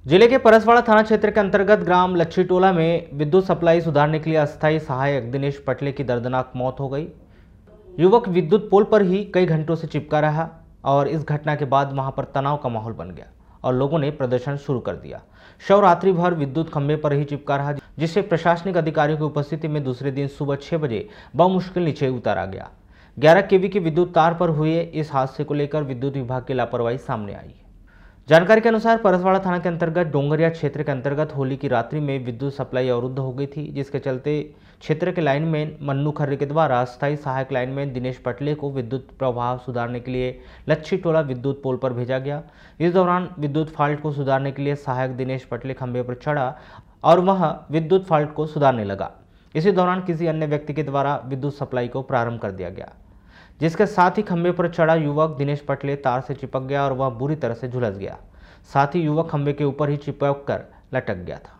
जिले के परसवाड़ा थाना क्षेत्र के अंतर्गत ग्राम लच्छी टोला में विद्युत सप्लाई सुधारने के लिए अस्थायी सहायक दिनेश पटले की दर्दनाक मौत हो गई। युवक विद्युत पोल पर ही कई घंटों से चिपका रहा और इस घटना के बाद वहां पर तनाव का माहौल बन गया और लोगों ने प्रदर्शन शुरू कर दिया। शव रात्रि भर विद्युत खंभे पर ही चिपका रहा, जिससे प्रशासनिक अधिकारियों की उपस्थिति में दूसरे दिन सुबह 6 बजे बमुश्किल नीचे उतारा गया। 11 केवी के विद्युत तार पर हुए इस हादसे को लेकर विद्युत विभाग की लापरवाही सामने आई। जानकारी के अनुसार परसवाड़ा थाना के अंतर्गत डोंगरिया क्षेत्र के अंतर्गत होली की रात्रि में विद्युत सप्लाई अवरुद्ध हो गई थी, जिसके चलते क्षेत्र के लाइनमैन मन्नू खर्रे के द्वारा अस्थायी सहायक लाइनमैन दिनेश पटले को विद्युत प्रवाह सुधारने के लिए लच्छी टोला विद्युत पोल पर भेजा गया। इस दौरान विद्युत फॉल्ट को सुधारने के लिए सहायक दिनेश पटले खंभे पर चढ़ा और वह विद्युत फॉल्ट को सुधारने लगा। इसी दौरान किसी अन्य व्यक्ति के द्वारा विद्युत सप्लाई को प्रारंभ कर दिया गया, जिसके साथ ही खंभे पर चढ़ा युवक दिनेश पटले तार से चिपक गया और वह बुरी तरह से झुलस गया। साथ ही युवक खंभे के ऊपर ही चिपक कर लटक गया था।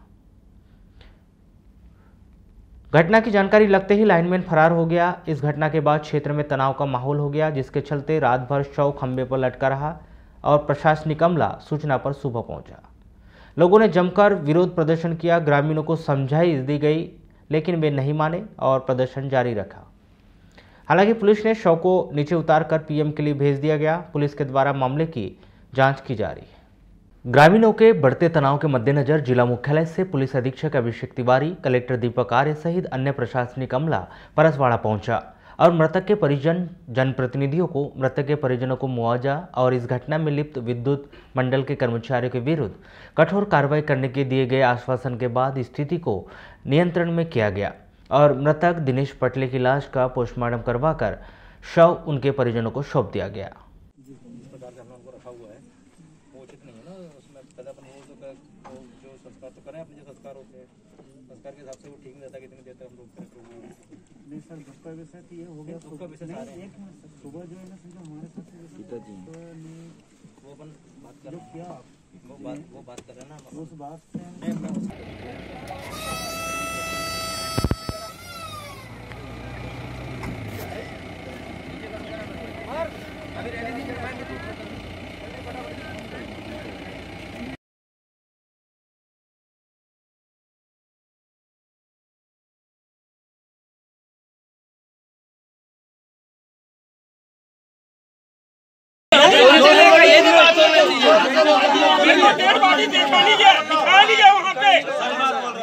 घटना की जानकारी लगते ही लाइनमैन फरार हो गया। इस घटना के बाद क्षेत्र में तनाव का माहौल हो गया, जिसके चलते रात भर शव खंभे पर लटका रहा और प्रशासनिक अमला सूचना पर सुबह पहुंचा। लोगों ने जमकर विरोध प्रदर्शन किया। ग्रामीणों को समझाई दी गई, लेकिन वे नहीं माने और प्रदर्शन जारी रखा। हालांकि पुलिस ने शव को नीचे उतारकर पीएम के लिए भेज दिया गया। पुलिस के द्वारा मामले की जांच की जा रही है। ग्रामीणों के बढ़ते तनाव के मद्देनजर जिला मुख्यालय से पुलिस अधीक्षक अभिषेक तिवारी, कलेक्टर दीपक आर्य सहित अन्य प्रशासनिक अमला परसवाड़ा पहुंचा और मृतक के परिजन जनप्रतिनिधियों को मृतक के परिजनों को मुआवजा और इस घटना में लिप्त विद्युत मंडल के कर्मचारियों के विरुद्ध कठोर कार्रवाई करने के दिए गए आश्वासन के बाद स्थिति को नियंत्रण में किया गया और मृतक दिनेश पटले की लाश का पोस्टमार्टम करवाकर शव उनके परिजनों को सौंप दिया गया। जो संस्कार तो करें अपने जो संस्कार होते हैं, संस्कार के हिसाब से वो ठीक नहीं रहता कि इतने देते हम लोग नहीं सर। दुख का विषय ये हो गया, दुख का विषय सारे एक सुबह जो है ना समझो हमारे साथ पिताजी वो अपन बात कर क्या वो बात कर रहे हैं ना, उस बात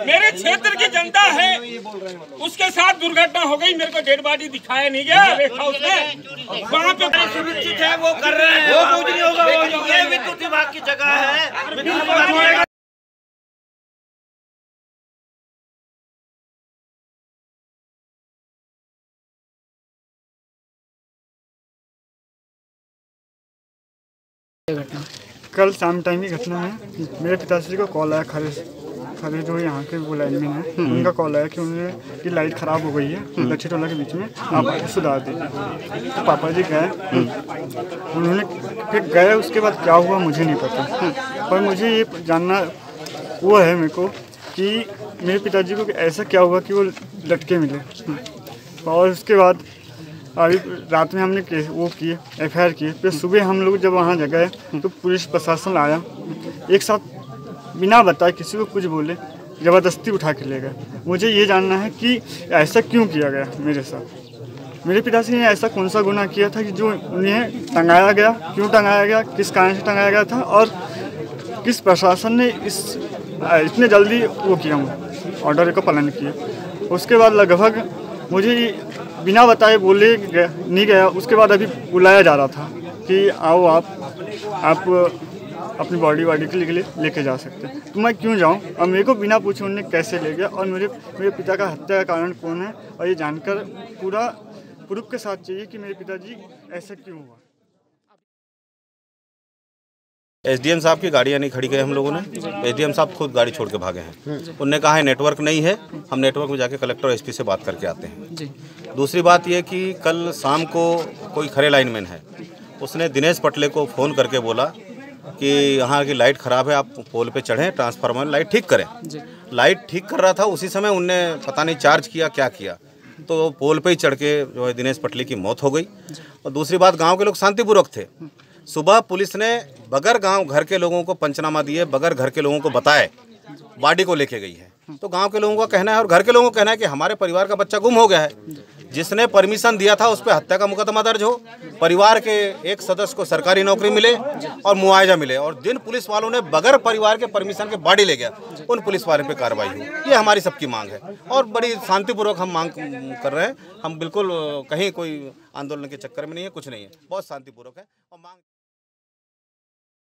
मेरे क्षेत्र की जनता है, उसके साथ दुर्घटना हो गई, मेरे को डेड बॉडी दिखाया नहीं गया। वहाँ पे सुरक्षित है, वो कर रहे हैं, वो कुछ नहीं होगा। ये विद्युत विभाग की जगह है। कल शाम टाइम की घटना है। मेरे पिताश्री को कॉल आया, खरे जो यहाँ के वो लाइनमैन है, उनका कॉल आया कि उन्हें कि लाइट ख़राब हो गई है लच्छी टोला के बीच में, आप आके सुधार दीजिए। तो पापा जी गए, उन्होंने फिर गए। उसके बाद क्या हुआ मुझे नहीं पता, पर मुझे ये जानना वो है मेरे को कि मेरे पिताजी को ऐसा क्या हुआ कि वो लटके मिले। और उसके बाद अभी रात में हमने वो किए FIR किए। फिर सुबह हम लोग जब वहाँ गए तो पुलिस प्रशासन आया, एक साथ बिना बताए किसी को कुछ बोले ज़बरदस्ती उठा के ले गए। मुझे ये जानना है कि ऐसा क्यों किया गया मेरे साथ। मेरे पिताजी ने ऐसा कौन सा गुनाह किया था कि जो उन्हें टंगाया गया, क्यों टंगाया गया, किस कारण से टंगाया गया था और किस प्रशासन ने इतने जल्दी वो किया ऑर्डर का पालन किया। उसके बाद लगभग मुझे बिना बताए बोले नहीं गया। उसके बाद अभी बुलाया जा रहा था कि आओ आप अपनी बॉडी के लिए लेके जा सकते हैं। तो मैं क्यों जाऊं? और मेरे को बिना पूछे उन्होंने कैसे ले गया और मेरे पिता का हत्या का कारण कौन है, और ये जानकर पूरा प्रूफ के साथ चाहिए कि मेरे पिताजी ऐसा क्यों हुआ। SDM साहब की गाड़ियाँ नहीं खड़ी गए हम लोगों ने। SDM साहब खुद गाड़ी छोड़ के भागे हैं। उनने कहा है नेटवर्क नहीं है, हम नेटवर्क में जाके कलेक्टर और SP से बात करके आते हैं। दूसरी बात ये कि कल शाम को कोई खरे लाइनमैन है, उसने दिनेश पटले को फ़ोन करके बोला कि यहाँ की लाइट ख़राब है, आप पोल पे चढ़ें, ट्रांसफार्मर लाइट ठीक करें। लाइट ठीक कर रहा था, उसी समय उनने पता नहीं चार्ज किया क्या किया, तो पोल पे ही चढ़ के जो है दिनेश पटले की मौत हो गई। और दूसरी बात, गांव के लोग शांतिपूर्वक थे, सुबह पुलिस ने बगैर गांव घर के लोगों को पंचनामा दिए, बगैर घर के लोगों को बताए बॉडी को लेके गई है। तो गांव के लोगों का कहना है और घर के लोगों का कहना है कि हमारे परिवार का बच्चा गुम हो गया है। जिसने परमिशन दिया था उस पर हत्या का मुकदमा दर्ज हो, परिवार के एक सदस्य को सरकारी नौकरी मिले और मुआवजा मिले, और जिन पुलिस वालों ने बगैर परिवार के परमिशन के बॉडी ले गया उन पुलिस वालों पे कार्रवाई हो। ये हमारी सबकी मांग है और बड़ी शांतिपूर्वक हम मांग कर रहे हैं। हम बिल्कुल कहीं कोई आंदोलन के चक्कर में नहीं है, कुछ नहीं है, बहुत शांतिपूर्वक है और मांग